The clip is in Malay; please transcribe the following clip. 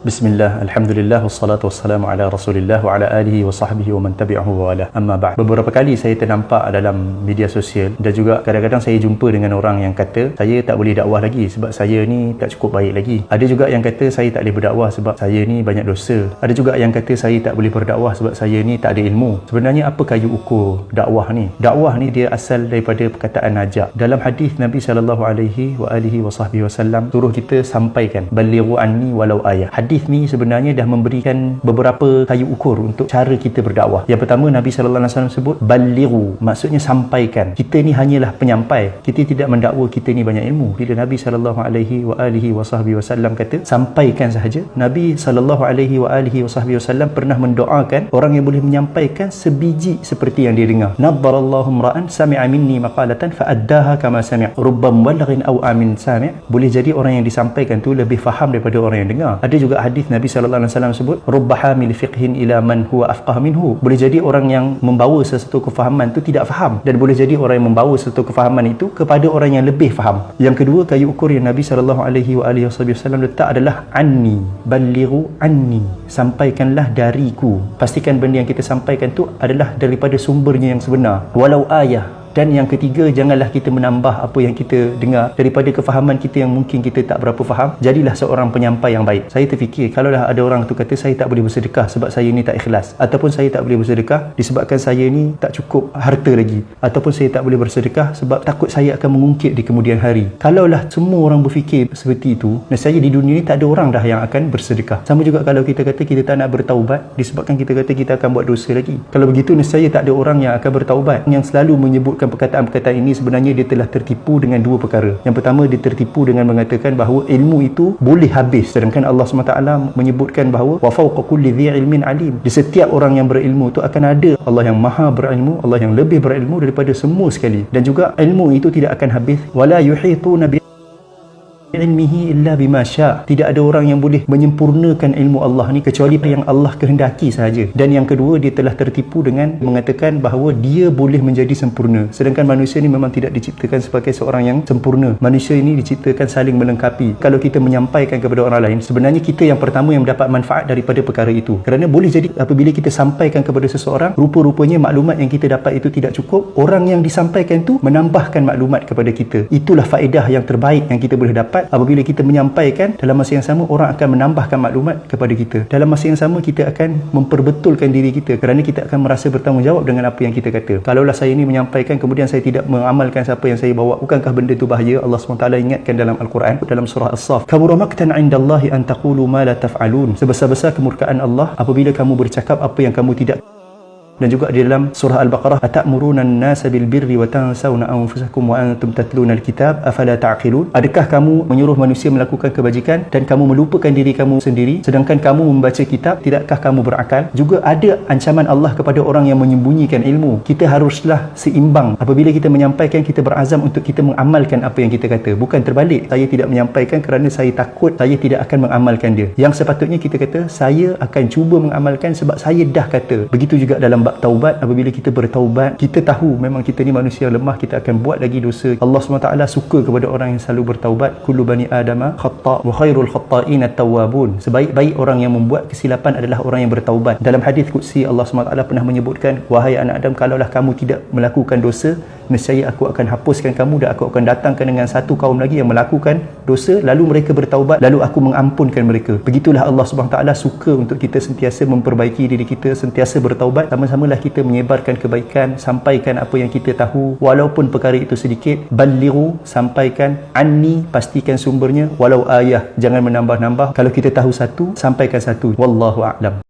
Bismillah, Alhamdulillah, wassalatu wassalamu ala Rasulillah wa ala alihi wa sahbihi wa man tabi'ahu wa ala amma ba'd. Beberapa kali saya ternampak dalam media sosial dan juga kadang-kadang saya jumpa dengan orang yang kata saya tak boleh dakwah lagi sebab saya ni tak cukup baik lagi. Ada juga yang kata saya tak boleh berdakwah sebab saya ni banyak dosa. Ada juga yang kata saya tak boleh berdakwah sebab saya ni tak ada ilmu. Sebenarnya apa kayu ukur dakwah ni? Dakwah ni dia asal daripada perkataan najak. Dalam hadis Nabi SAW suruh kita sampaikan balighu anni walau ayah. Hadis ni sebenarnya dah memberikan beberapa kayu ukur untuk cara kita berdakwah. Yang pertama, Nabi SAW sebut balighu, maksudnya sampaikan. Kita ni hanyalah penyampai, kita tidak mendakwa kita ni banyak ilmu. Bila Nabi SAW kata sampaikan sahaja, Nabi SAW pernah mendoakan orang yang boleh menyampaikan sebiji seperti yang dia dengar. Naddarallahu imra'an sami'a minni maqalatan fa'addaha kama sami', rubba muballighin aw amin sami'. Boleh jadi orang yang disampaikan tu lebih faham daripada orang yang dengar. Ada juga hadis Nabi SAW sebut rubba hamil fiqhin ila man huwa afqah minhu. Boleh jadi orang yang membawa sesuatu kefahaman tu tidak faham, dan boleh jadi orang yang membawa sesuatu kefahaman itu kepada orang yang lebih faham. Yang kedua, kayu ukur yang Nabi SAW letak adalah anni, balighu anni, sampaikanlah dariku. Pastikan benda yang kita sampaikan tu adalah daripada sumbernya yang sebenar, walau ayah. Dan yang ketiga, janganlah kita menambah apa yang kita dengar daripada kefahaman kita yang mungkin kita tak berapa faham. Jadilah seorang penyampai yang baik. Saya terfikir, kalaulah ada orang tu kata saya tak boleh bersedekah sebab saya ni tak ikhlas, ataupun saya tak boleh bersedekah disebabkan saya ni tak cukup harta lagi, ataupun saya tak boleh bersedekah sebab takut saya akan mengungkit di kemudian hari. Kalaulah semua orang berfikir seperti itu, nescaya di dunia ni tak ada orang dah yang akan bersedekah. Sama juga kalau kita kata kita tak nak bertaubat disebabkan kita kata kita akan buat dosa lagi. Kalau begitu, nescaya tak ada orang yang akan bertaubat. Yang selalu menyebutkan perkataan-perkataan ini sebenarnya dia telah tertipu dengan dua perkara. Yang pertama, dia tertipu dengan mengatakan bahawa ilmu itu boleh habis, sedangkan Allah SWT menyebutkan bahawa wa fawqa kulli dhi ilmin alim. Di setiap orang yang berilmu itu akan ada Allah yang maha berilmu, Allah yang lebih berilmu daripada semua sekali. Dan juga ilmu itu tidak akan habis. Wala yuhituna bi ilmihi illa bima sya'. Tidak ada orang yang boleh menyempurnakan ilmu Allah ni kecuali yang Allah kehendaki sahaja. Dan yang kedua, dia telah tertipu dengan mengatakan bahawa dia boleh menjadi sempurna, sedangkan manusia ni memang tidak diciptakan sebagai seorang yang sempurna. Manusia ini diciptakan saling melengkapi. Kalau kita menyampaikan kepada orang lain, sebenarnya kita yang pertama yang mendapat manfaat daripada perkara itu. Kerana boleh jadi apabila kita sampaikan kepada seseorang, rupa-rupanya maklumat yang kita dapat itu tidak cukup, orang yang disampaikan tu menambahkan maklumat kepada kita. Itulah faedah yang terbaik yang kita boleh dapat apabila kita menyampaikan. Dalam masa yang sama, orang akan menambahkan maklumat kepada kita. Dalam masa yang sama, kita akan memperbetulkan diri kita, kerana kita akan merasa bertanggungjawab dengan apa yang kita kata. Kalaulah saya ini menyampaikan kemudian saya tidak mengamalkan siapa yang saya bawa, bukankah benda itu bahaya? Allah SWT ingatkan dalam Al-Quran, dalam surah As-Saff, kabura maqtan 'indallahi an taqulu ma la taf'alun. Sebesar-besar kemurkaan Allah apabila kamu bercakap apa yang kamu tidak. Dan juga di dalam surah Al-Baqarah, atamuruna an-nasa bil birri wa tansawna anfusakum wa antum tatluna al-kitab afala ta'qilun. Adakah kamu menyuruh manusia melakukan kebajikan dan kamu melupakan diri kamu sendiri sedangkan kamu membaca kitab? Tidakkah kamu berakal? Juga ada ancaman Allah kepada orang yang menyembunyikan ilmu. Kita haruslah seimbang. Apabila kita menyampaikan, kita berazam untuk kita mengamalkan apa yang kita kata, bukan terbalik. Saya tidak menyampaikan kerana saya takut saya tidak akan mengamalkan dia. Yang sepatutnya kita kata, saya akan cuba mengamalkan sebab saya dah kata. Begitu juga dalam bab taubat. Apabila kita bertaubat, kita tahu memang kita ni manusia lemah, kita akan buat lagi dosa. Allah SWT suka kepada orang yang selalu bertaubat. Kullu bani adama khata' wa khairul khata'in at-tawwabun. Sebaik-baik orang yang membuat kesilapan adalah orang yang bertaubat. Dalam hadis qudsi, Allah SWT pernah menyebutkan, wahai anak Adam, kalaulah kamu tidak melakukan dosa, nescaya aku akan hapuskan kamu dan aku akan datangkan dengan satu kaum lagi yang melakukan dosa, lalu mereka bertaubat, lalu aku mengampunkan mereka. Begitulah Allah SWT suka untuk kita sentiasa memperbaiki diri kita, sentiasa bertaubat. Sama-samalah kita menyebarkan kebaikan, sampaikan apa yang kita tahu walaupun perkara itu sedikit. Balighu, sampaikan. Anni, pastikan sumbernya. Walau ayah, jangan menambah-nambah. Kalau kita tahu satu, sampaikan satu. Wallahu a'lam.